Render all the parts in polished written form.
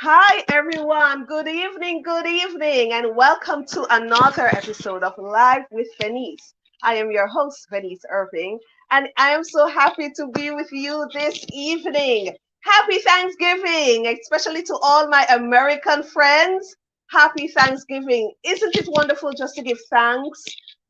Hi, everyone. Good evening, and welcome to another episode of Live with Venice. I am your host, Venice Irving, and I am so happy to be with you this evening. Happy Thanksgiving, especially to all my American friends. Happy Thanksgiving. Isn't it wonderful just to give thanks,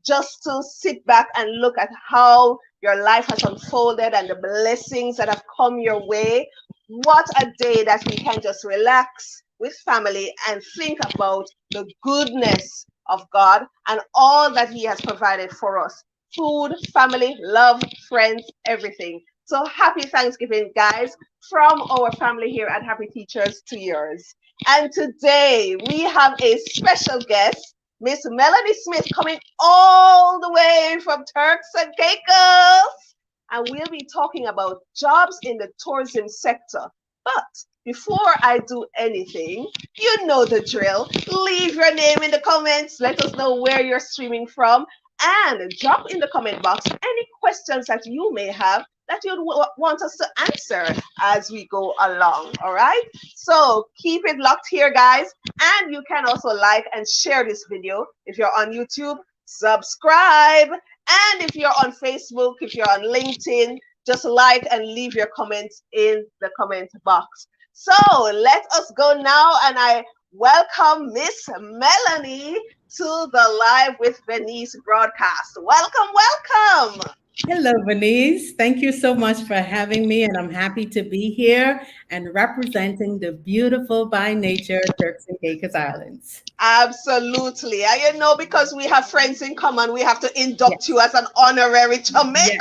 just to sit back and look at how your life has unfolded and the blessings that have come your way? What a day that we can just relax with family and think about the goodness of God and all that He has provided for us: food, family, love, friends, everything. So happy Thanksgiving, guys, from our family here at Happy Teachers to yours. And today we have a special guest, Miss Melanie Smith, coming all the way from Turks and Caicos, and we'll be talking about jobs in the tourism sector. But before I do anything, you know the drill. Leave your name in the comments. Let us know where you're streaming from. And drop in the comment box any questions that you may have that you'd want us to answer as we go along. All right. So keep it locked here, guys. And you can also like and share this video. If you're on YouTube, subscribe. And if you're on Facebook, if you're on LinkedIn, just like and leave your comments in the comment box. So let us go now, and I welcome Miss Melanie to the Live with Venice broadcast. Welcome, welcome. Hello, Venice. Thank you so much for having me, and I'm happy to be here and representing the beautiful by nature Turks and Caicos Islands. Absolutely. And because we have friends in common, we have to Yes, induct you as an honorary yes, Jamaican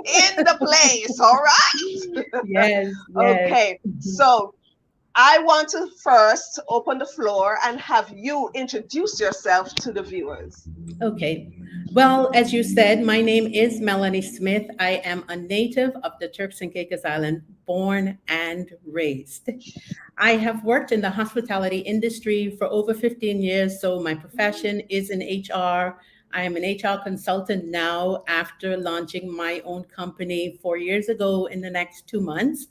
in the place. All right. yes, yes. Okay. So I want to first open the floor and have you introduce yourself to the viewers. Okay. Well, as you said, my name is Melanie Smith. I am a native of the Turks and Caicos Island, born and raised. I have worked in the hospitality industry for over 15 years, so my profession is in HR. I am an HR consultant now after launching my own company 4 years ago in the next 2 months.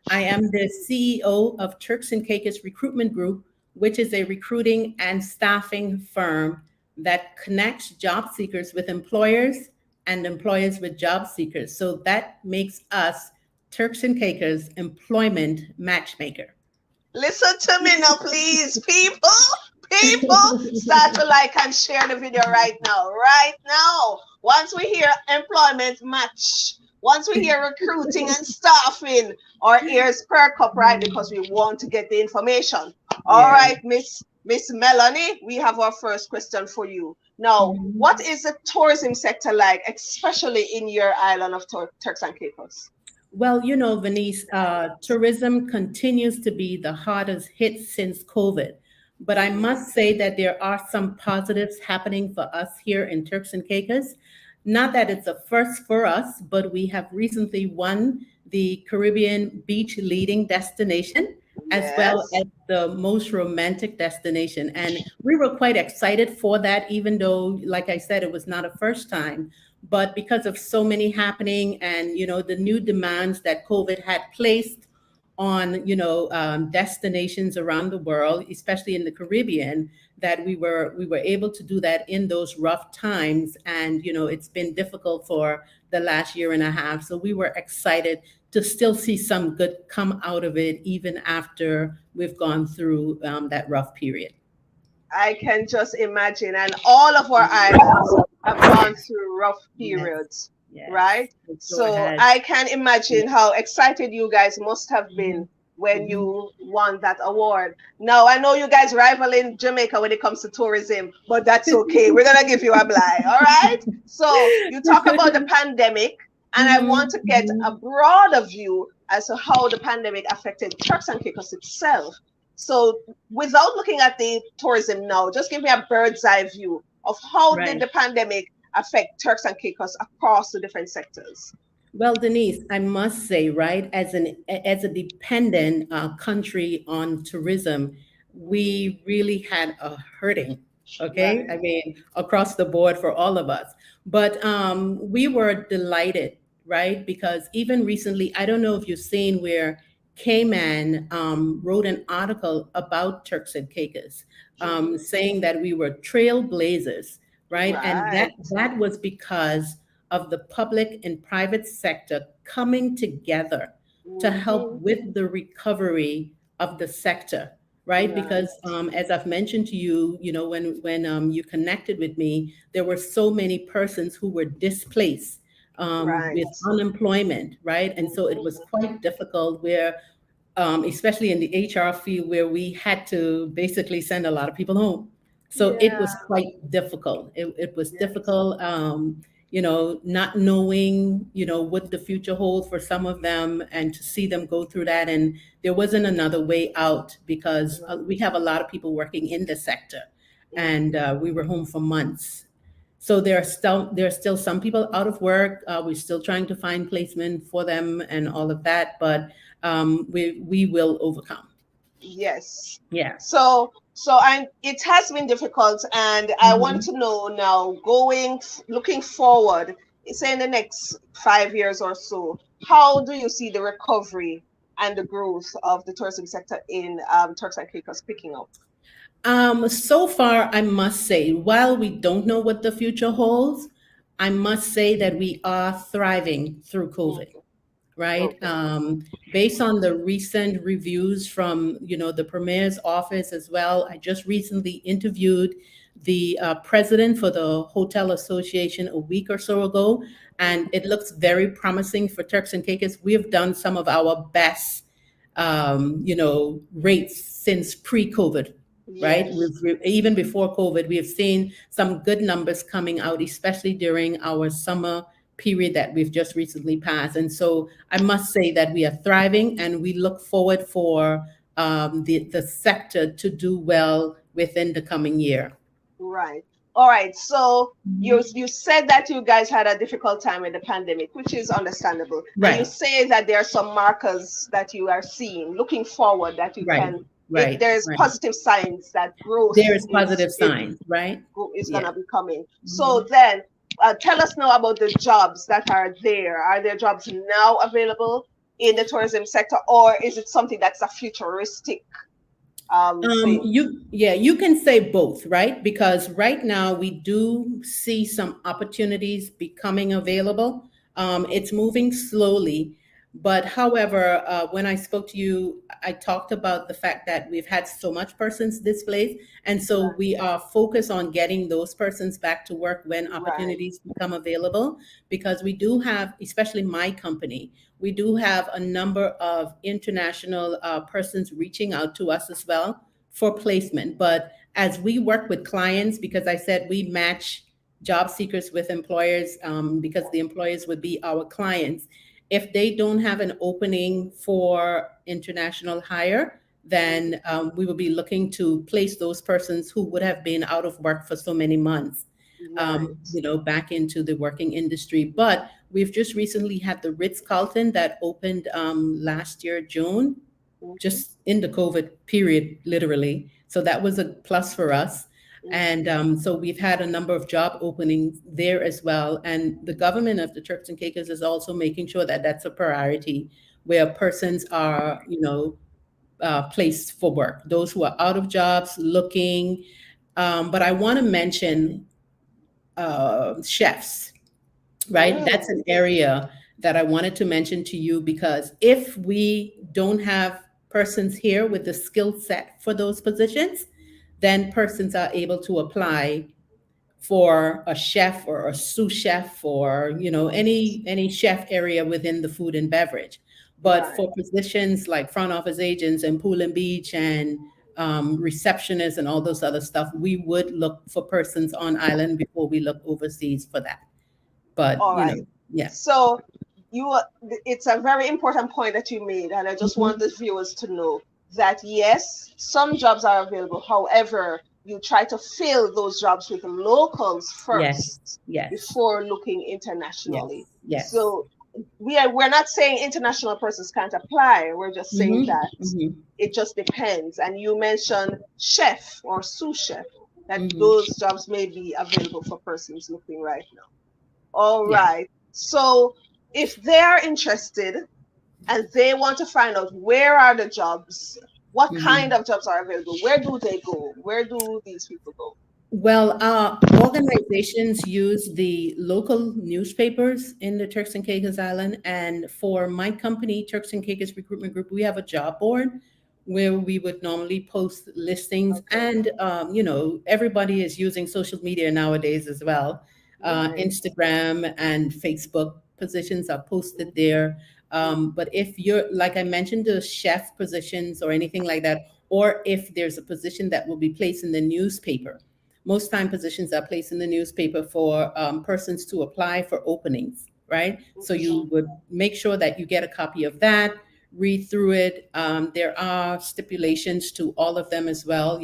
I am the CEO of Turks and Caicos Recruitment Group, which is a recruiting and staffing firm that connects job seekers with employers and employers with job seekers. So that makes us Turks and Caicos Employment Matchmaker. Listen to me now, please, people. People, start to like and share the video right now. Right now. Once we hear employment match, once we hear recruiting and staffing, our ears perk up, right? Because we want to get the information. All Yeah. right, Miss Melanie, we have our first question for you. Now, what is the tourism sector like, especially in your island of Turks and Caicos? Well, Venice, tourism continues to be the hardest hit since COVID. But I must say that there are some positives happening for us here in Turks and Caicos. Not that it's a first for us, but we have recently won the Caribbean beach leading destination as well Yes. as the most romantic destination. And we were quite excited for that, even though, like I said, it was not a first time. But because of so many happening and, the new demands that COVID had placed on, destinations around the world, especially in the Caribbean, that we were able to do that in those rough times. And, it's been difficult for the last year and a half. So we were excited to still see some good come out of it, even after we've gone through that rough period. I can just imagine. And all of our islands have gone through rough Yes, periods, yes. right? It sure So has. I can Yeah. imagine how excited you guys must have Mhm, been when mhm. you won that award. Now, I know you guys rivaling Jamaica when it comes to tourism, but that's okay. We're going to give you a blind. All right. So you talk about the pandemic, and I Mhm, want to get a mhm. broader view as to how the pandemic affected Turks and Caicos itself. So without looking at the tourism now, just give me a bird's eye view of how did Right. the pandemic affect Turks and Caicos across the different sectors. Well, Denise, I must say, right, as a dependent country on tourism, we really had a hurting. Okay, Right. I mean, across the board for all of us. But we were delighted, right, because even recently, I don't know if you've seen where came and wrote an article about Turks and Caicos, Mhm. saying that we were trailblazers, right? And that Right. that was because of the public and private sector coming together to help Mhm. with the recovery of the sector, right? Because Right. as I've mentioned to you, when you connected with me, there were so many persons who were displaced with Right. unemployment, right? And so it was Mhm. quite difficult where, especially in the HR field, where we had to basically send a lot of people home. So it Yeah. was quite difficult. It was Yes. difficult, not knowing, what the future holds for some of them and to see them go through that. And there wasn't another way out because Right. we have a lot of people working in the sector and Mhm. we were home for months. So there are still some people out of work. We're still trying to find placement for them and all of that, but we will overcome. Yes. Yeah. So it has been difficult, and I want Mhm. to know now, looking forward, say in the next 5 years or so, how do you see the recovery and the growth of the tourism sector in Turks and Caicos picking up? So far, I must say, while we don't know what the future holds, I must say that we are thriving through COVID. Okay. Right? Okay. Based on the recent reviews from, the premier's office as well. I just recently interviewed the president for the Hotel Association a week or so ago, and it looks very promising for Turks and Caicos. We have done some of our best, rates since pre-COVID. Right, Yes. even before COVID, we have seen some good numbers coming out, especially during our summer period that we've just recently passed. And so I must say that we are thriving and we look forward for the sector to do well within the coming year. Right. All right. So you Mhm. you said that you guys had a difficult time with the pandemic, which is understandable. And you Right, say that there are some markers that you are seeing, looking forward, that you right, can. right, There's right. positive signs that growth There is is positive is signs, right? is Yeah. gonna be coming. So Mhm. then, tell us now about the jobs that are there. Are there jobs now available in the tourism sector, or is it something that's a futuristic thing? You can say both, right? Because right now we do see some opportunities becoming available. It's moving slowly, but however, when I spoke to you, I talked about the fact that we've had so much persons displaced, and so Right. we are focused on getting those persons back to work when Right. opportunities become available. Because we do have, especially my company, we do have a number of international persons reaching out to us as well for placement. But as we work with clients, because I said we match job seekers with employers, because the employers would be our clients. If they don't have an opening for international hire, then we will be looking to place those persons who would have been out of work for so many months, Right. back into the working industry. But we've just recently had the Ritz Carlton that opened last year, June, Mhm. just in the COVID period, literally. So that was a plus for us. Mhm. And so we've had a number of job openings there as well. And the government of the Turks and Caicos is also making sure that that's a priority where persons are, placed for work, those who are out of jobs looking. But I want to mention chefs, right? That's Mm. an area that I wanted to mention to you because if we don't have persons here with the skill set for those positions, then persons are able to apply for a chef or a sous chef or any chef area within the food and beverage. But Right. for positions like front office agents and pool and beach and receptionists and all those other stuff, we would look for persons on island before we look overseas for that. But All right. yeah. So it's a very important point that you made, and I just want Mhm. the viewers to know that yes, some jobs are available. However, you try to fill those jobs with locals Yes, first yes, before looking yes, internationally. yes. So we're not saying international persons can't apply. We're just saying Mhm, that mhm, it just depends. And you mentioned chef or sous chef, that mhm. those jobs may be available for persons looking right now. All Yeah. right. So if they are interested, and they want to find out where are the jobs, what kind Mhm. of jobs are available, where do they go, where do these people go? Well, organizations use the local newspapers in the Turks and Caicos Island. And for my company, Turks and Caicos Recruitment Group, we have a job board where we would normally post listings. Okay. And, everybody is using social media nowadays as well. Right. Instagram and Facebook positions are posted Mhm. there. But if you're, like I mentioned, the chef positions or anything like that, or if there's a position that will be placed in the newspaper, most time positions are placed in the newspaper for persons to apply for openings, right? So you Mhm. would make sure that you get a copy of that, read through it. There are stipulations to all of them as well.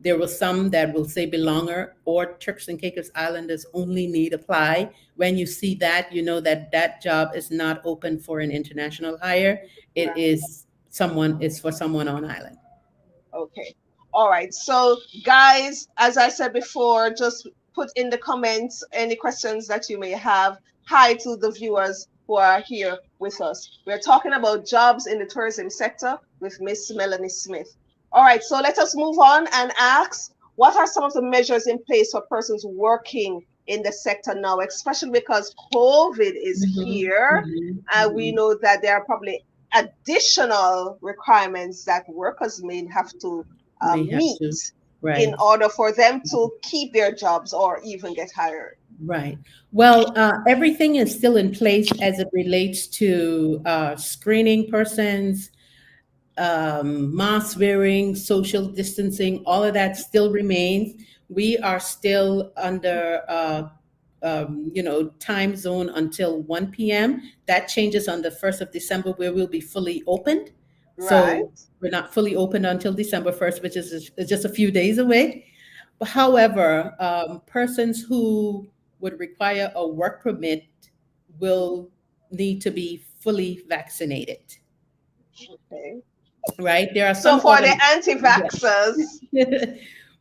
There were some that will say belonger or Turks and Caicos Islanders only need apply. When you see that, you know that that job is not open for an international hire. It Right. is someone, it's for someone on island. Okay. All right. So, guys, as I said before, just put in the comments any questions that you may have. Hi to the viewers who are here with us. We're talking about jobs in the tourism sector with Miss Melanie Smith. All right. So, let us move on and ask, what are some of the measures in place for persons working in the sector now, especially because COVID is Mhm, here? mhm, We mhm. know that there are probably additional requirements that workers may have to May have meet to. in Right. order for them to keep their jobs or even get hired. Right. Well, everything is still in place as it relates to screening persons, mask wearing, social distancing, all of that still remains. We are still under, time zone until 1 p.m. That changes on the 1st of December, where we'll be fully opened. Right? So we're not fully opened until December 1st, which is just a few days away. However, persons who would require a work permit will need to be fully vaccinated, Okay. right? There are So some for the yeah. anti-vaxxers,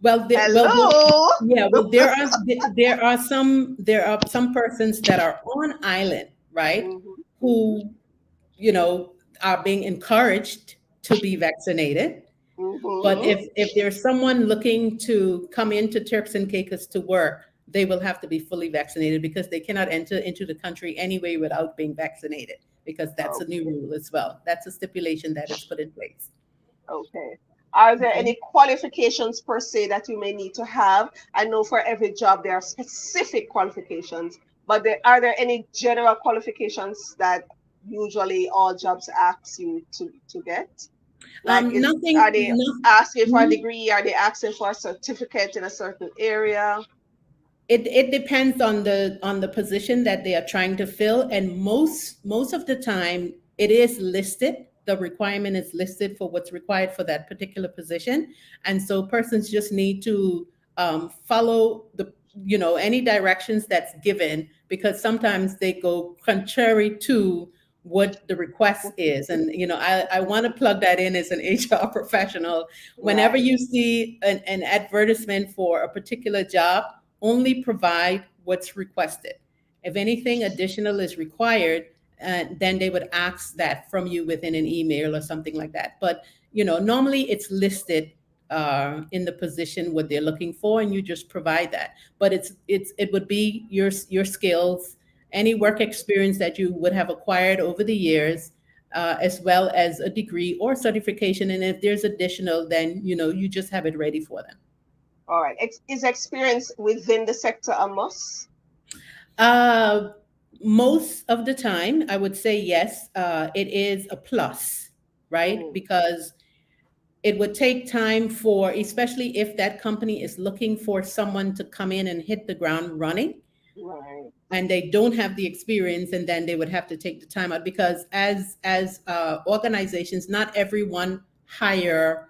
Well, hello. yeah, well, there are some persons that are on island, right, Mhm, mhm, who are being encouraged to be vaccinated. But mhm. if there's someone looking to come into Turks and Caicos to work, they will have to be fully vaccinated because they cannot enter into the country anyway without being vaccinated, because that's a new Okay, rule as well. That's a stipulation that is put in place. okay. Are there Okay. any qualifications per se that you may need to have? I know for every job there are specific qualifications, but are there any general qualifications that usually all jobs ask you to get? Like, are Nothing, they no, asking for a mhm. degree? Are they asking for a certificate in a certain area? It depends on the position that they are trying to fill, and most of the time it is listed. The requirement is listed for what's required for that particular position, and so persons just need to follow the any directions that's given, because sometimes they go contrary to what the request is. And I want to plug that in as an HR professional. Whenever Right. you see an advertisement for a particular job, only provide what's requested. If anything additional is required, then they would ask that from you within an email or something like that. But normally it's listed in the position what they're looking for, and you just provide that. But it would be your skills, any work experience that you would have acquired over the years, as well as a degree or certification. And if there's additional, then you just have it ready for them. All right. Is experience within the sector a must? Uh, Most of the time, I would say yes, it is a plus, right? Mm, Because it would take time for, especially if that company is looking for someone to come in and hit the ground running, right. and they don't have the experience, and then they would have to take the time out, because as organizations, not everyone hire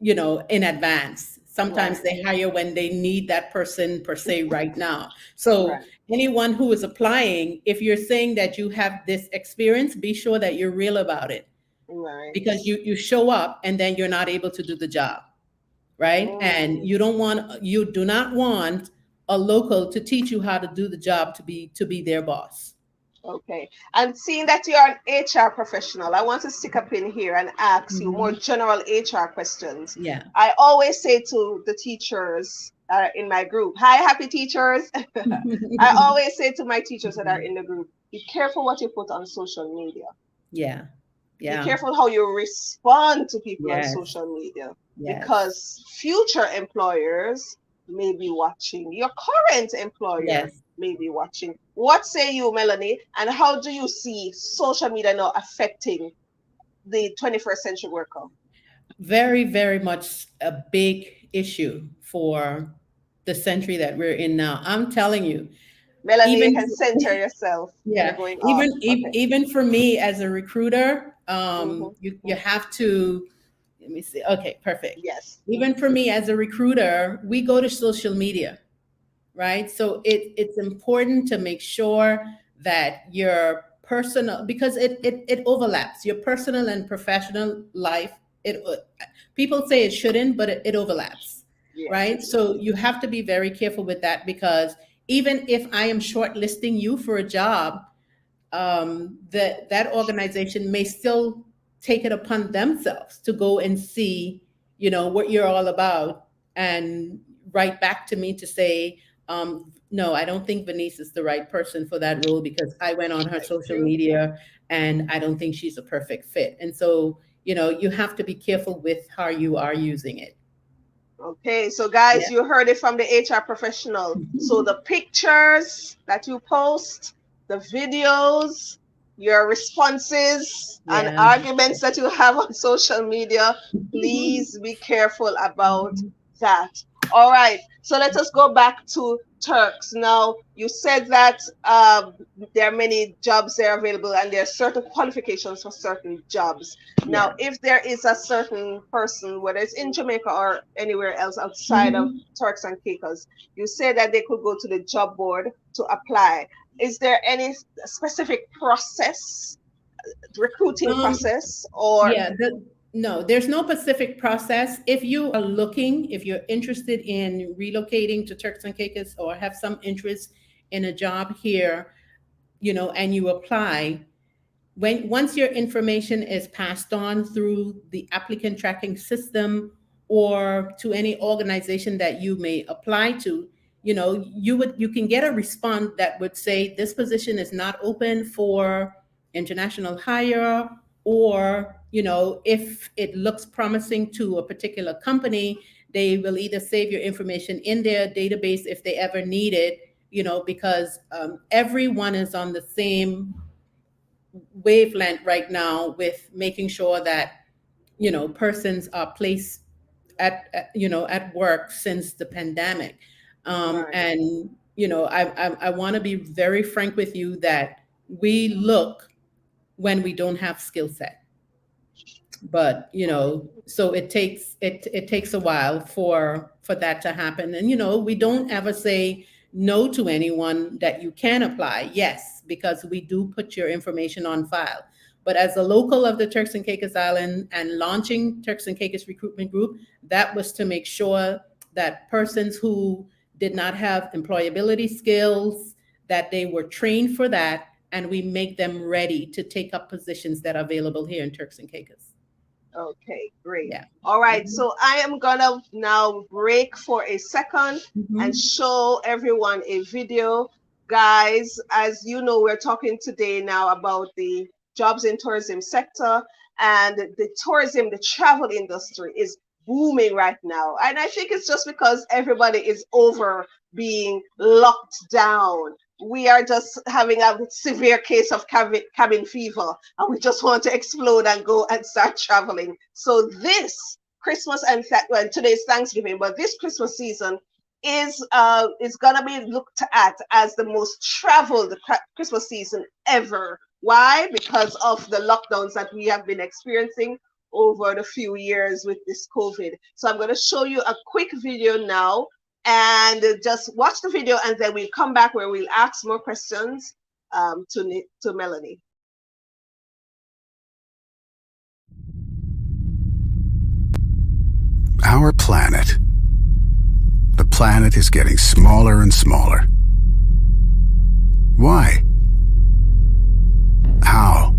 in advance. Sometimes Right. they hire when they need that person per se right now. So Right. anyone who is applying, if you're saying that you have this experience, be sure that you're real about it, Right. because you show up and then you're not able to do the job, right? And Mm, you do not want a local to teach you how to do the job to be their boss. Okay. And seeing that you're an HR professional, I want to stick up in here and ask you more Mhm. general HR questions. Yeah. I always say to the teachers in my group, hi, happy teachers. I always say to my teachers that are in the group, be careful what you put on social media. Yeah. Be Yeah. careful how you respond to people on Yes. social media Yes. because future employers may be watching. Your current employer Yes. may be watching. What say you, Melanie? And how do you see social media now affecting the 21st century worker? Very, very much a big issue for the century that we're in now. I'm telling you, Melanie, you even can center yourself. You're yeah, going off. Okay. even for me as a recruiter, Mm-hmm. you have to, let me see. Okay, perfect. Yes. Even for me as a recruiter, we go to social media, right? So it's important to make sure that your personal, because it overlaps your personal and professional life. It people say it shouldn't, but it overlaps, Yes. right? So you have to be very careful with that because even if I am shortlisting you for a job, that organization may still take it upon themselves to go and see, what you're all about and write back to me to say, no, I don't think Venice is the right person for that role because I went on her Thank social you. media and I don't think she's a perfect fit. And so, you have to be careful with how you are using it. Okay, so guys, Yeah. you heard it from the HR professional. So the pictures that you post, the videos, your responses, and Yeah. arguments that you have on social media, please be careful about that. All right, so let us go back to Turks. Now, you said that there are many jobs there available and there are certain qualifications for certain jobs. Now, Yeah. if there is a certain person, whether it's in Jamaica or anywhere else outside of Mhm. Turks and Caicos, you say that they could go to the job board to apply. Is there any specific process, recruiting Um, process, or Yeah, no, there's no specific process. If you are looking, if you're interested in relocating to Turks and Caicos or have some interest in a job here, and you apply, once your information is passed on through the applicant tracking system or to any organization that you may apply to, you can get a response that would say this position is not open for international hire, or if it looks promising to a particular company, they will either save your information in their database if they ever need it, because everyone is on the same wavelength right now with making sure that persons are placed at work since the pandemic. right? And I want to be very frank with you that we look when we don't have skill set, but so it takes a while for that to happen. And we don't ever say no to anyone that you can apply, yes, because we do put your information on file. But as a local of the Turks and Caicos Island and launching Turks and Caicos Recruitment Group, that was to make sure that persons who did not have employability skills, that they were trained for that, and we make them ready to take up positions that are available here in Turks and Caicos. Okay, great. Yeah. All right, Mhm. so I am gonna now break for a second and Mhm. show everyone a video. Guys, as you know, we're talking today now about the jobs in tourism sector, and the tourism, the travel industry is booming right now. And I think it's just because everybody is over being locked down. We are just having a severe case of cabin fever and we just want to explode and go and start traveling. So this Christmas and well, today's Thanksgiving, but this Christmas season is gonna be looked at as the most traveled Christmas season ever. Why? Because of the lockdowns that we have been experiencing over the few years with this COVID. So I'm going to show you a quick video now and just watch the video and then we'll come back where we'll ask more questions to Melanie. Our planet. The planet is getting smaller and smaller. Why? Because we are living in a world that is becoming more and more complex. Our planet is getting smaller and smaller. The planet is getting smaller and smaller. Why? Because we are living in a world that is becoming more and more complex. Our planet. The planet is getting smaller and smaller. Why? Because we are living in a world that is becoming more and more complex. Our planet. The planet is getting smaller and smaller. Why? How?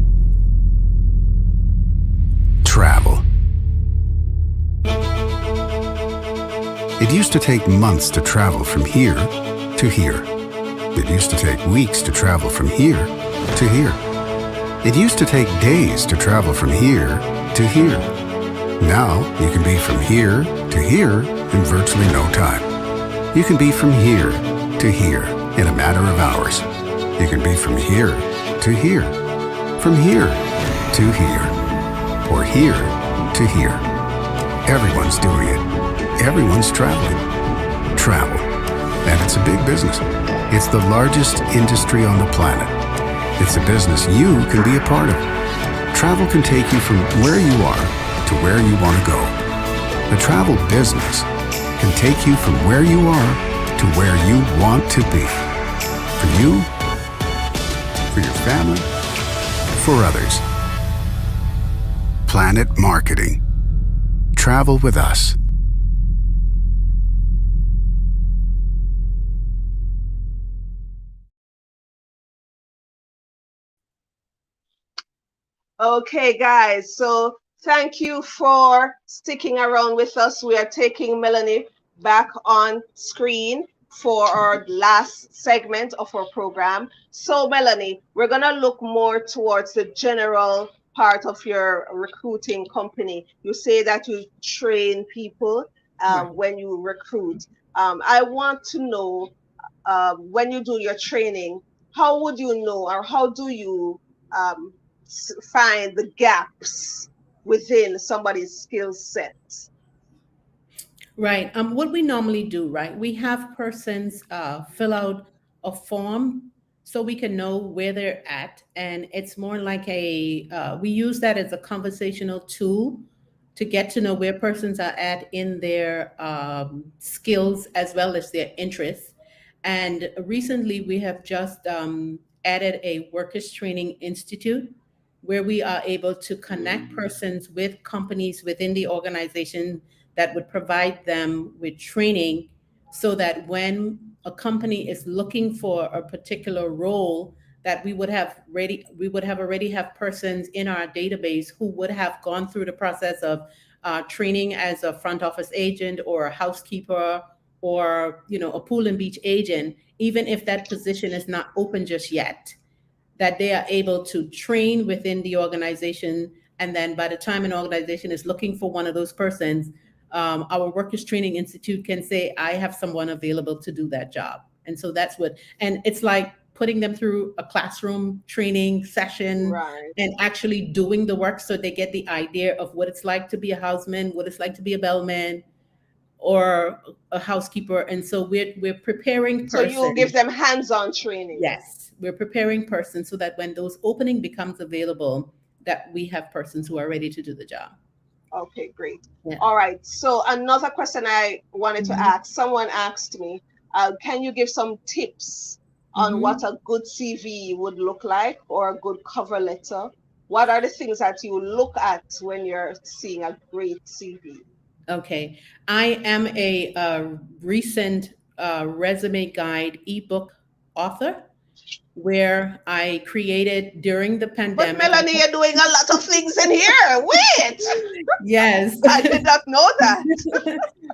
Travel. It used to take months to travel from here to here. It used to take weeks to travel from here to here. It used to take days to travel from here to here. Now you can be from here to here in virtually no time. You can be from here to here in a matter of hours. You can be from here to here, from here to here, or here to here. Everyone's doing it. Everyone's traveling. Travel. And it's a big business. It's the largest industry on the planet. It's a business you can be a part of. Travel can take you from where you are to where you want to go. The travel business can take you from where you are to where you want to be. For you, for your family, for others. Planet Marketing. Travel with us. Okay, guys. So thank you for sticking around with us. We are taking Melanie back on screen for our last segment of our program. So, Melanie, we're going to look more towards the general part of your recruiting company. You say that you train people Right. when you recruit. I want to know when you do your training, how would you know or how do you um, find the gaps within somebody's skill set? Right. What we normally do, right? We have persons fill out a form so we can know where they're at, and it's more like we use that as a conversational tool to get to know where persons are at in their skills as well as their interests. And recently, we have just added a workers training institute where we are able to connect persons with companies within the organization that would provide them with training so that when a company is looking for a particular role that we would have already have persons in our database who would have gone through the process of training as a front office agent or a housekeeper or a pool and beach agent, even if that position is not open just yet, that they are able to train within the organization. And then by the time an organization is looking for one of those persons, our Workers Training Institute can say, I have someone available to do that job. And so and it's like putting them through a classroom training session Right. and actually doing the work so they get the idea of what it's like to be a houseman, what it's like to be a bellman or a housekeeper. And so we're preparing So you give persons. them hands-on training. Yes, we're preparing persons so that when those opening becomes available, that we have persons who are ready to do the job. Okay, great. Yeah. All right. So another question I wanted to Hmm. ask, someone asked me, can you give some tips on what Hmm. a good CV would look like or a good cover letter? What are the things that you look at when you're seeing a great CV? Okay. I am a recent resume guide ebook author where I created during the But pandemic. Melanie, you're doing a lot of things in here. Wait, Yes. I did not know that.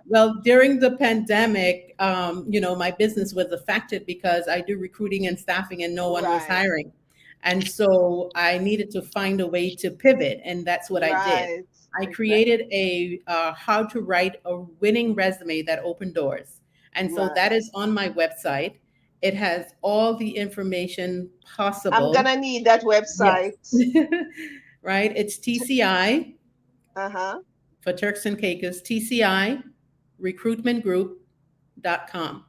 Well, during the pandemic, my business was affected because I do recruiting and staffing and no one was Right, hiring. And so I needed to find a way to pivot, and that's what I did. right, I created exactly. a how to write a winning resume that opened doors. And so that Right. is on my website. It has all the information I'm possible. gonna need that Yes. website. Right? It's TCI Uh-huh. for Turks and Caicos, TCI recruitmentgroup.com.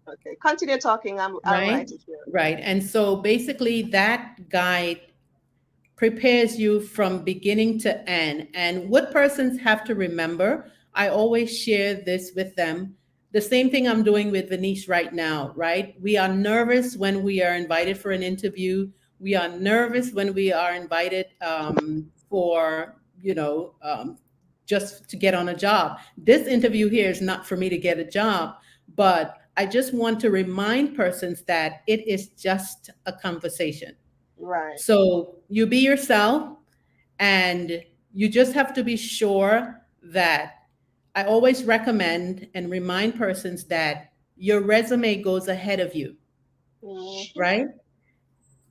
Okay. Continue talking. I'll Right? write it here. Right. And so basically that guide prepares you from beginning to end. And what persons have to remember, I always share this with them. The same thing I'm doing with Venice right now, right? We are nervous when we are invited for an interview. We are nervous when we are invited for, just to get on a job. This interview here is not for me to get a job, but I just want to remind persons that it is just a conversation. Right. So you be yourself, and you just have to be sure that I always recommend and remind persons that your resume goes ahead of you, Mm-hmm. right?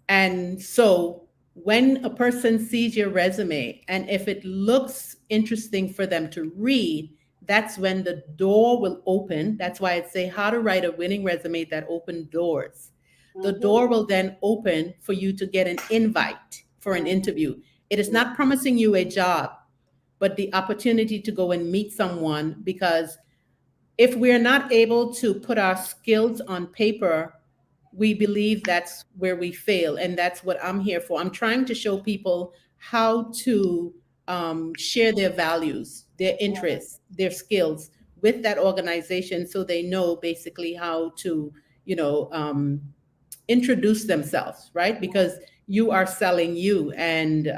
And so when a person sees your resume and if it looks interesting for them to read, that's when the door will open. That's why I say how to write a winning resume that open doors. The Mm-hmm. door will then open for you to get an invite for an Mm-hmm. interview. It is Yeah. not promising you a job, but the opportunity to go and meet someone, because if we're not able to put our skills on paper, we believe that's where we fail. And that's what I'm here for. I'm trying to show people how to share their values, their Right. interests, their skills with that organization so they know basically how to, you know, introduce themselves, right? Because you are selling you, and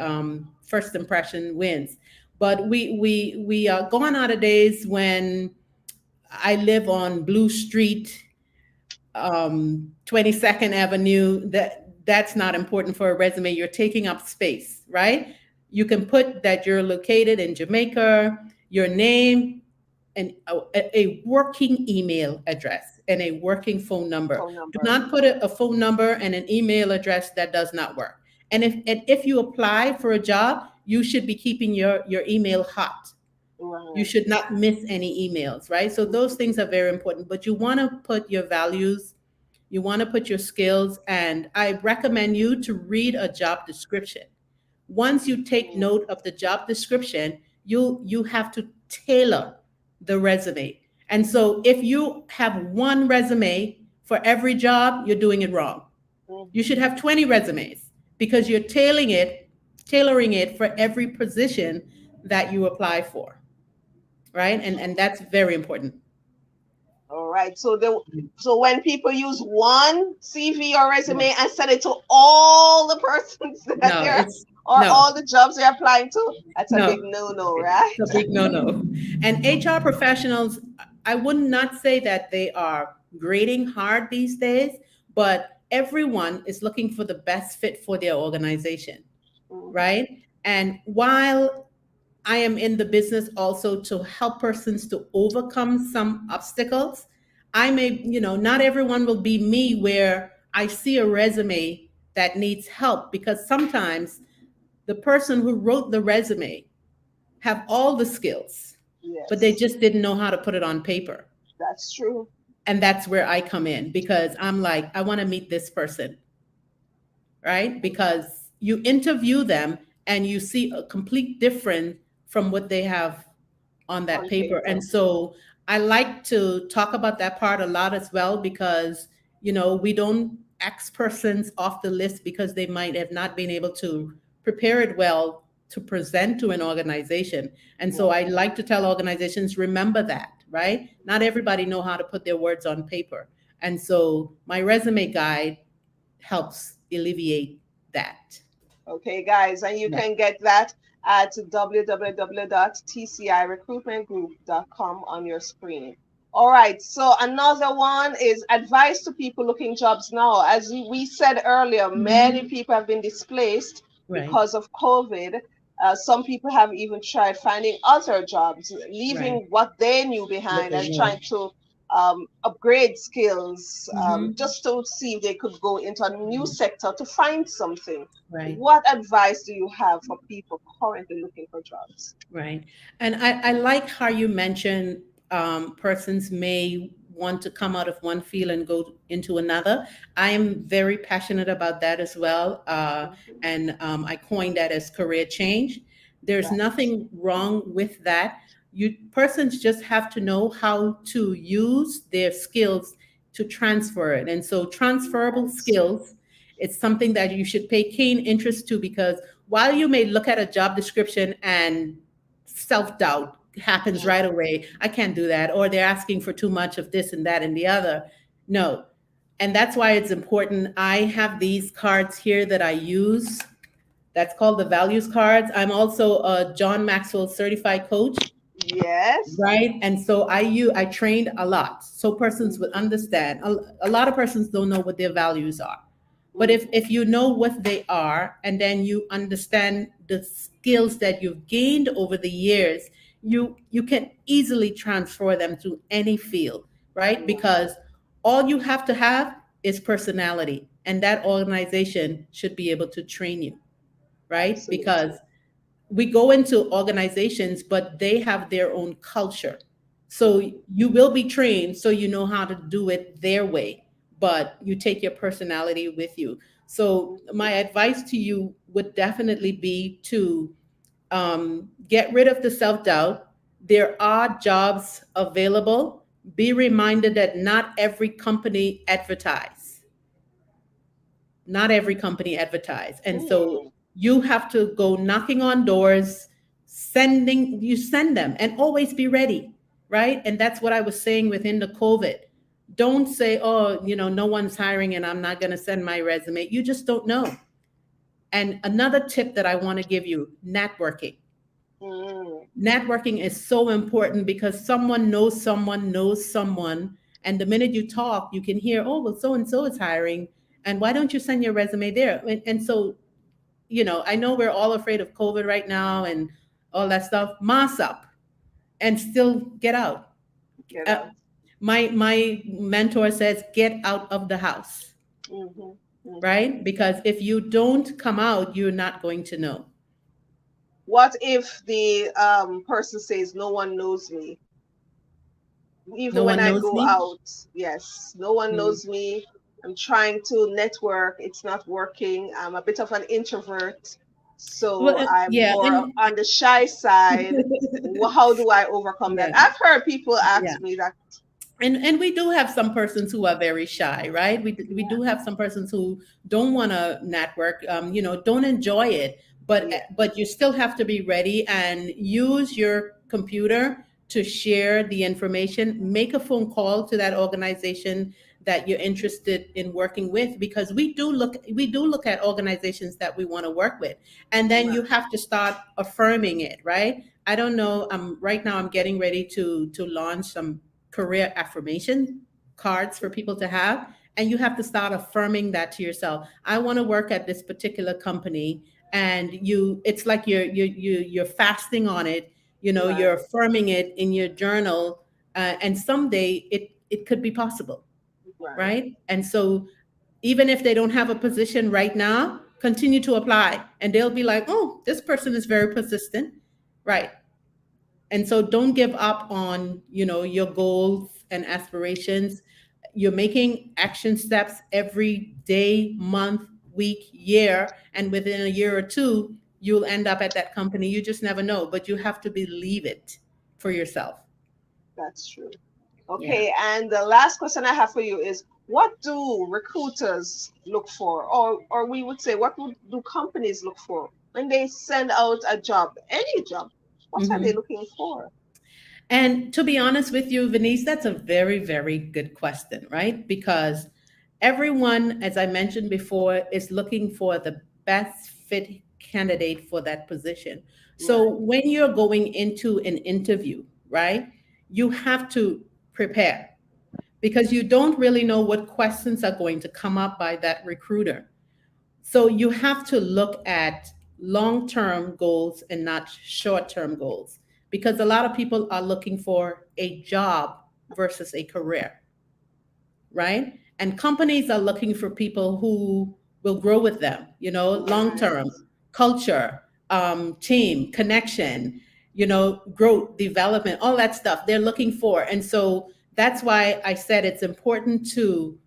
first impression wins. But we are gone out of days when I live on Blue Street, 22nd Avenue. That's not important for a resume. You're taking up space, right? You can put that you're located in Jamaica, your name, and a working email address and a working phone number. Phone Do number. not put a phone number and an email address that does not work. And if you apply for a job, you should be keeping your email hot. You Right. should not miss any emails, right? So those things are very important, but you want to put your values, you want to put your skills, and I recommend you to read a job description. Once you take Mm-hmm. note of the job description, you have to tailor the resume. And so if you have one resume for every job, you're doing it wrong. You should have 20 resumes because you're tailoring it for every position that you apply for, right? And that's very important. All right. So when people use one CV or resume and send it to all the persons that No, they're it's or no, all the jobs they're applying to, that's a big no. no-no, right? It's a big no-no. And HR professionals, I would not say that they are grading hard these days, but everyone is looking for the best fit for their organization, Mm-hmm. right? And while I am in the business also to help persons to overcome some obstacles, I may, not everyone will be me where I see a resume that needs help, because sometimes the person who wrote the resume have all the skills, but they Yes, just didn't know how to put it on paper. that's true. And that's where I come in, because I'm like, I want to meet this person, right? Because you interview them and you see a complete difference from what they have on that On paper. paper. And so I like to talk about that part a lot as well, because, we don't X persons off the list because they might have not been able to prepare it well to present to an organization. And so I Right. like to tell organizations, remember that, right? Not everybody know how to put their words on paper. And so my resume guide helps alleviate that. Okay, guys, and you Yeah. can get that at www.tcirecruitmentgroup.com on your screen. All right, so another one is advice to people looking jobs now. As we said earlier, many Mhm. people have been displaced Right, because of COVID. Some people have even tried finding other jobs, right. leaving what they knew What behind they and know. trying to upgrade skills Hmm. just to see if they could go into a new sector to find something. Right. What advice do you have for people currently looking for jobs? Right. And I like how you mentioned persons may want to come out of one field and go into another. I am very passionate about that as well. Mhm. And I coined that as career change. There's Right. nothing wrong with that. You persons just have to know how to use their skills to transfer it. And so transferable Yes. skills, it's something that you should pay keen interest to, because while you may look at a job description and self doubt happens right away. I can't do that. Or they're asking for too much of this and that and the other. No. And that's why it's important. I have these cards here that I use. That's called the values cards. I'm also a John Maxwell certified coach, Yes. right? And so I trained a lot so persons would Mhm. understand. A lot of persons don't know what their values are. But Mm. if you know what they are and then you understand the skills that you've gained over the years, you can easily transfer them to any field, right? Yeah, Because all you have to have is personality, and that organization should be able to train you, right? absolutely. Because we go into organizations, but they have their own culture. So Mm. you will be trained so you know how to do it their way, but you take your personality with you. So Mhm. my advice to you would definitely be to get rid of the self doubt. There are jobs available. Be reminded that not every company advertise, not every company advertise, and so Mm. you have to go knocking on doors, sending you send them, and always be ready, right? And that's what I was saying within the COVID. Don't say, oh, no one's hiring and I'm not going to send my resume. You just don't know. And another tip that I want to give you: networking. Mm. Networking is so important because someone knows someone knows someone, and the minute you talk you can hear, oh, well, so and so is hiring, and why don't you send your resume there? And so, I know we're all afraid of COVID right now and all that stuff. Mask up and still get out. Get uh, out. my mentor says, get out of the house, Mhm. Mhm. right? Because if you don't come out, you're not going to know. What if the person says no one knows me? Even No when one I knows go me. out, yes, no one Mm. knows me. I'm trying to network. It's not working. I'm a bit of an introvert, Well, so I'm yeah, more and on the shy side. How do I overcome that? yeah. I've heard people Yeah. ask me that. And we do have some persons who are very shy, right? We Yeah, do have some persons who don't want to network, don't enjoy it, yeah, but you still have to be ready and use your computer to share the information. Make a phone call to that organization that you're interested in working with, because we do look at organizations that we want to work with, and then you right, have to start affirming it, right? I don't know. Right now I'm getting ready to launch some career affirmation cards for people to have, and you have to start affirming that to yourself. I want to work at this particular company, and it's like you're fasting on it. You're right, affirming it in your journal, and someday it could be possible, right. right? And so even if they don't have a position right now, continue to apply, and they'll be like, oh, this person is very persistent, right? And so don't give up on your goals and aspirations. You're making action steps every day, month, week, year, and within a year or two you'll end up at that company. You just never know, but you have to believe it for yourself. That's true. Yeah. Okay, and the last question I have for you is, what do recruiters look for, or we would say, do companies look for when they send out a job, any job? What are they Hmm. looking for? And to be honest with you, Venice, that's a very, very good question, right? Because everyone, as I mentioned before, is looking for the best fit candidate for that position. So Right, when you're going into an interview, right, you have to prepare, because you don't really know what questions are going to come up by that recruiter. So you have to look at long term goals and not short term goals, because a lot of people are looking for a job versus a career, right? And companies are looking for people who will grow with them, long right. term, culture, team, connection, growth, development, all that stuff they're looking for. And so that's why I said it's important to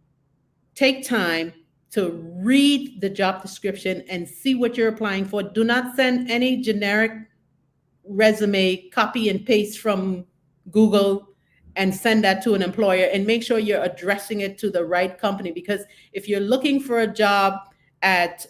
take time to read the job description and see what you're applying for. Do not send any generic resume, copy and paste from Google and send that to an employer, and make sure you're addressing it to the right company. Because if you're looking for a job at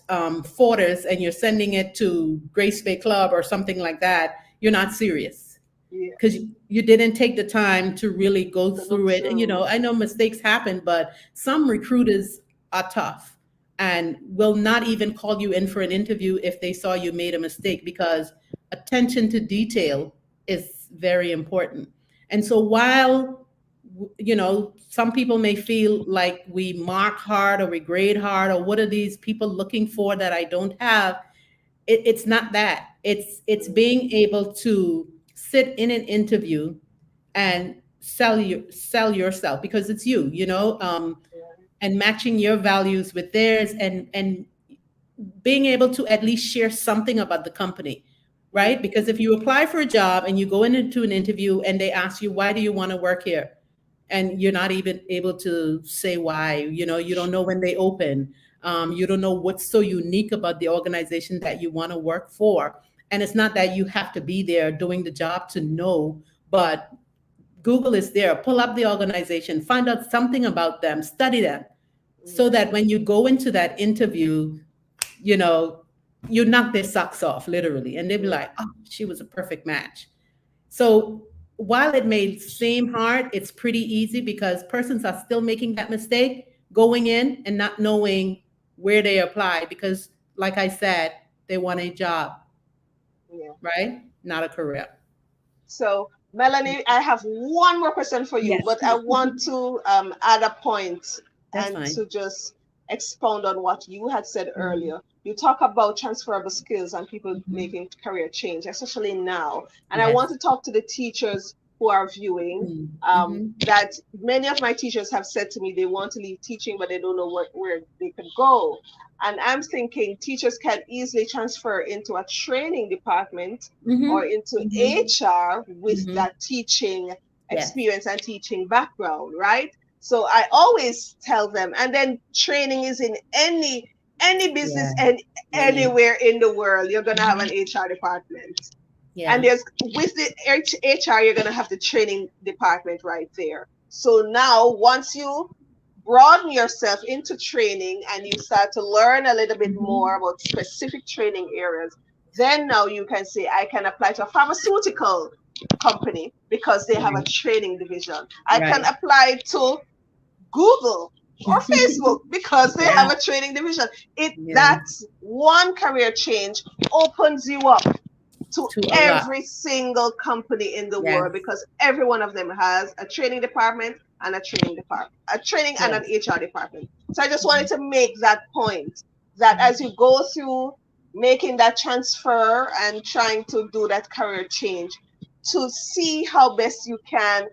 Fortis and you're sending it to Grace Bay Club or something like that, you're not serious, Yeah, because you didn't take the time to really go to look through it. And through. I know mistakes happen, but some recruiters are tough and will not even call you in for an interview if they saw you made a mistake, because attention to detail is very important. And so while some people may feel like we mark hard or we grade hard, or what are these people looking for that I don't have? It's not that. It's being able to sit in an interview and sell yourself, because it's you, and matching your values with theirs, and being able to at least share something about the company, right? Because if you apply for a job and you go into an interview and they ask you, why do you want to work here? And you're not even able to say why, you don't know when they open. You don't know what's so unique about the organization that you want to work for. And it's not that you have to be there doing the job to know, but Google is there. Pull up the organization, find out something about them, study them, so that when you go into that interview, you know, you knock their socks off, literally. And they'll be like, oh, she was a perfect match. So while it may seem hard, it's pretty easy, because persons are still making that mistake going in and not knowing where they apply, because, like I said, they want a job, Yeah. right? Not a career. So, Melanie, I have one more question for you, Yes. but I want to add a point That's and fine. to just expound on what you had said Mhm. earlier. You talk about transferable skills and people Mhm. making career change, especially now. And I Yes. want to talk to the teachers who are viewing. Mhm. That many of my teachers have said to me they want to leave teaching, but they don't know where they could go. And I'm thinking teachers can easily transfer into a training department or Mhm. into Mhm. HR with Mhm. that teaching Yes. experience and teaching background, right? So I always tell them, and then training is in any business Yeah. and Any. anywhere in the world, you're gonna have an HR department. And Yeah. there's with the HR, you're gonna have the training department right there. So now once you broaden yourself into training and you start to learn a little bit more Mhm. about specific training areas, then now you can say, I can apply to a pharmaceutical company because they have a Right. training division. I can Right. apply to Google or Facebook because they Yeah. have a training division. Yeah. That one career change opens you up to To a lot. every single company in the Yes. world because every one of them has a training department and a training and an Yes. HR department. So I just wanted to make that point that as you go through making that transfer and trying to do that career change, to see how best you can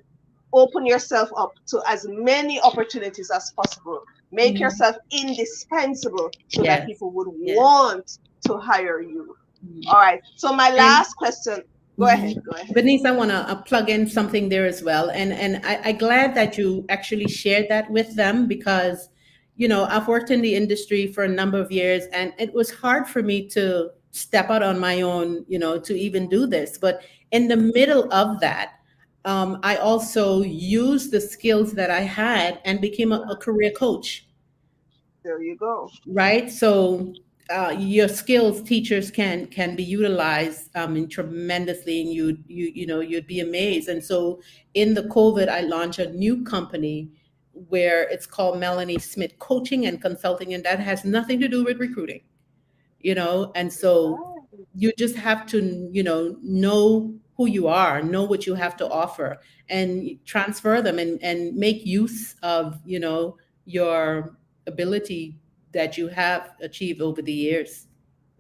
open yourself up to as many opportunities as possible. Make Mhm. yourself indispensable so that Yes. people would Yes. want to hire you. Mhm. All right. So my And last question. Go mhm. ahead. Go ahead. Bernice, I want to plug in something there as well, and I'm glad that you actually shared that with them, because I've worked in the industry for a number of years, and it was hard for me to step out on my own, to even do this. But in the middle of that, I also used the skills that I had and became a career coach, There you go. right? So your skills, teachers can be utilized in tremendously, and you'd be amazed. And so in the COVID, I launched a new company where it's called Melanie Smith Coaching and Consulting, and that has nothing to do with recruiting. And so Right. you just have to know who you are, know what you have to offer, and transfer them, and make use of your ability that you have achieved over the years.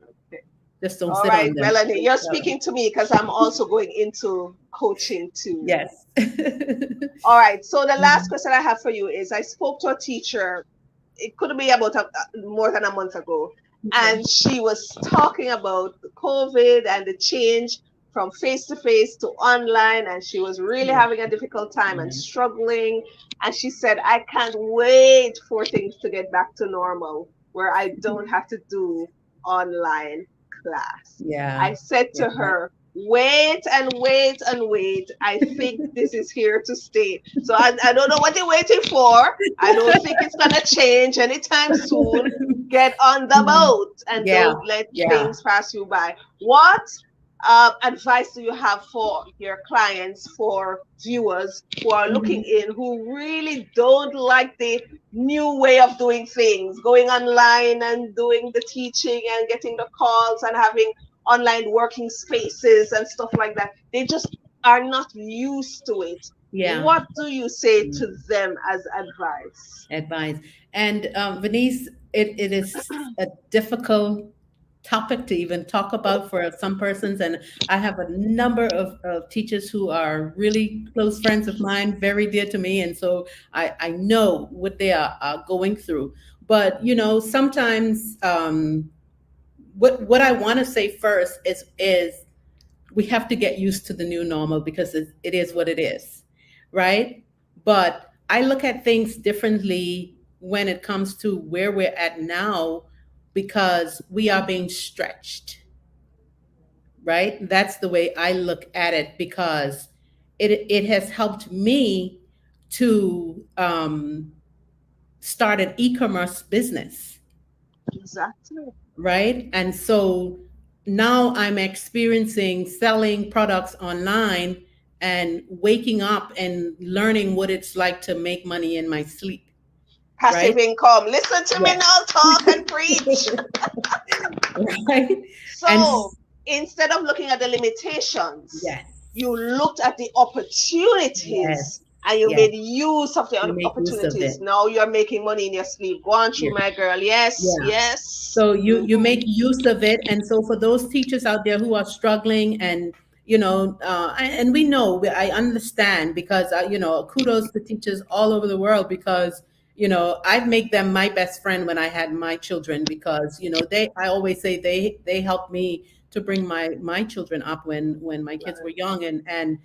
Okay. Just don't All sit right, on them. Melanie, you're speaking to me because I'm also going into coaching too. Yes. All right. So the last Mhm. question I have for you is I spoke to a teacher. It could be about more than a month ago, Okay. and she was talking about the COVID and the change from face to face to online, and she was really Yeah. having a difficult time and Yeah. struggling. And she said, I can't wait for things to get back to normal where I don't have to do online class. I Yeah. said Yeah. to her, wait and wait and wait. I think this is here to stay. So I don't know what you're waiting for. I don't think it's going to change anytime soon. Get on the Mhm. boat and Yeah. don't let Yeah. things pass you by. What advice do you have for your clients, for viewers who are looking Mhm. in, who really don't like the new way of doing things, going online and doing the teaching and getting the calls and having online working spaces and stuff like that? They just are not used to it, Yeah. what do you say to them as advice? Advice. And Venice, it is a difficult topic to even talk about for some persons. And I have a number of teachers who are really close friends of mine, very dear to me. And so I know what they are going through. But, sometimes what I want to say first is we have to get used to the new normal because it is what it is, right? But I look at things differently when it comes to where we're at now because we are being stretched, right? That's the way I look at it because it has helped me to start an e-commerce business, Exactly. right? And so now I'm experiencing selling products online and waking up and learning what it's like to make money in my sleep, Passive right? income. Listen to me Yeah. now, talk and preach. Right? And So instead of looking at the limitations, yes, you looked at the yes, opportunities and you yes, made use of the you make use of opportunities. it. Now you're making money in your sleep. Go on through, Yeah. my girl. Yes, Yeah. yes. So you make use of it, and so for those teachers out there who are struggling, and and we know, I understand because kudos to teachers all over the world because I've made them my best friend when I had my children because I always say they helped me to bring my children up when my kids were Right. young, and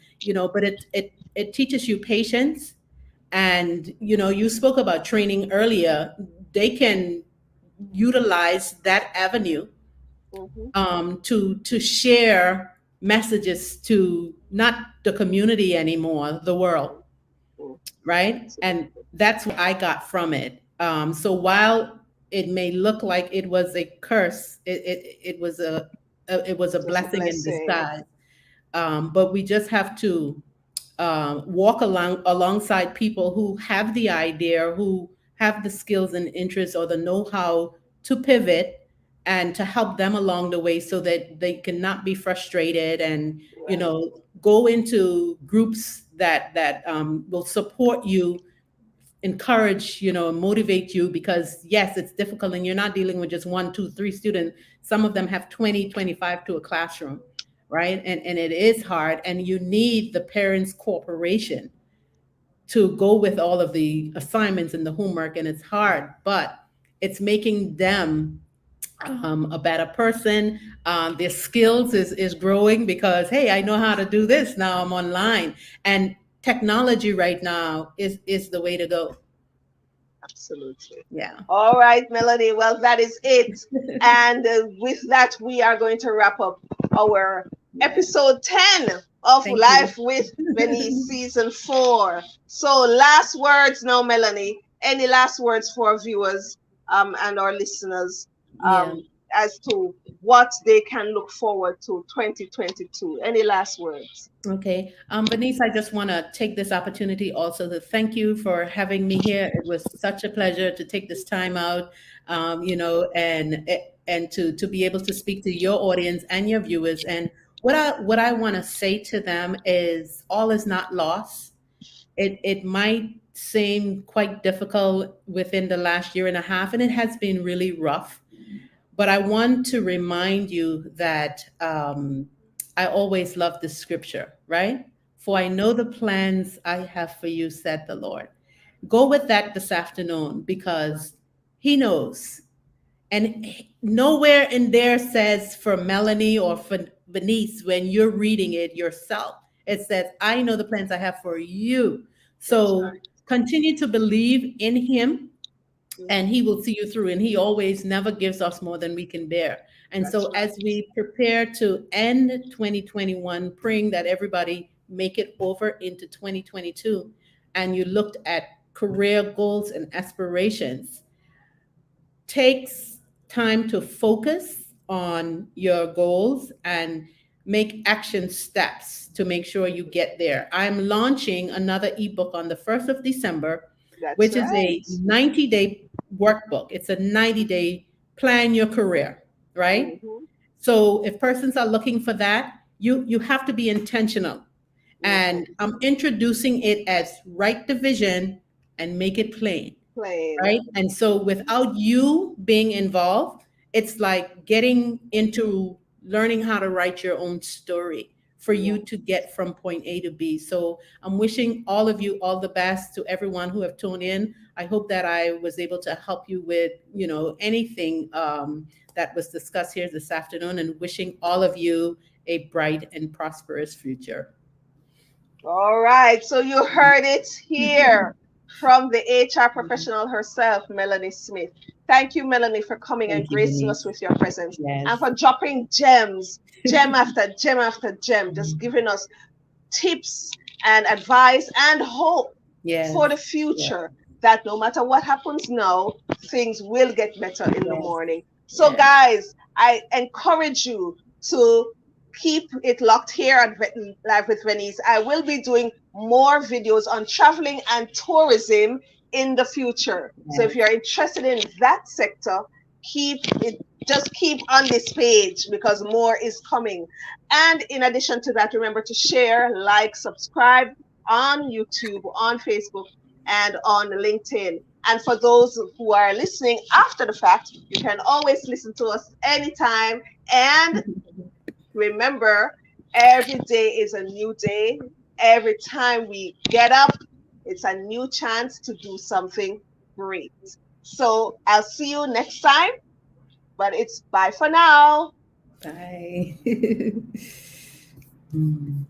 but it teaches you patience, and you spoke about training earlier. They can utilize that avenue Mm-hmm. to share messages to not the community anymore, the world, Mm-hmm. right? And Absolutely. that's what I got from it. So while it may look like it was a curse, it was a Just a blessing in blessing. disguise. But we just have to walk alongside people who have the idea, who have the skills and interests or the know-how to pivot and to help them along the way so that they cannot be frustrated and Right. go into groups that will support you, encourage, and motivate you because yes, it's difficult and you're not dealing with just one, two, three students. Some of them have 20, 25 to a classroom, right? And it is hard and you need the parents' cooperation to go with all of the assignments and the homework and it's hard, but it's making them a better person. Their skills is growing because hey, I know how to do this now. I'm online, and technology right now is the way to go. Absolutely. Yeah. All right, Melanie. Well, that is it. And with that, we are going to wrap up our Yeah. episode 10 of Thank you. Life with Venice season 4. So, last words now, Melanie. Any last words for our viewers and our listeners Yeah. as to what they can look forward to 2022? Any last words? Okay. Bernice, I just want to take this opportunity also to thank you for having me here. It was such a pleasure to take this time out, and to be able to speak to your audience and your viewers. And what I want to say to them is all is not lost. It might seem quite difficult within the last year and a half, and it has been really rough. But I want to remind you that I always love the scripture, right? For I know the plans I have for you, said the Lord. Go with that this afternoon because He knows. And nowhere in there says for Melanie or for Venice when you're reading it yourself. It says, I know the plans I have for you. That's So right. continue to believe in Him and Mhm. he will see you through and he always never gives us more than we can bear. And That's so right. as we prepare to end 2021 praying that everybody make it over into 2022 and you looked at career goals and aspirations, takes time to focus on your goals and make action steps to make sure you get there. I'm launching another ebook on the 1st of December, That's which is a right. 90-day workbook. It's a 90-day plan your career, right? Hmm. So if persons are looking for that, you have to be intentional And I'm introducing it as write the vision and make it plain, Plain. right? And so without you being involved, it's like getting into learning how to write your own story for Yeah. you to get from point A to B. So I'm wishing all of you all the best, to everyone who have tuned in. I hope that I was able to help you with, anything that was discussed here this afternoon, and wishing all of you a bright and prosperous future. All right. So you heard it here from the HR professional herself, Melanie Smith. Thank you, Melanie, for coming and Thank you, gracing us Denise. with your presence and Yes. for dropping gems, gem after gem after gem, just giving us tips and advice and hope for Yes. the Yes. future, that no matter what happens now, things will get better in the Yes. morning. So, Yes. guys, I encourage you to keep it locked here at Live with Venice. I will be doing more videos on traveling and tourism in the future. So, if Yes. you're interested in that sector, keep it. Just keep on this page because more is coming. And in addition to that, remember to share, like, subscribe on YouTube, on Facebook, and on LinkedIn. And for those who are listening after the fact, you can always listen to us anytime. And remember, every day is a new day. Every time we get up, it's a new chance to do something great. So I'll see you next time, but it's bye for now. Bye. Mm.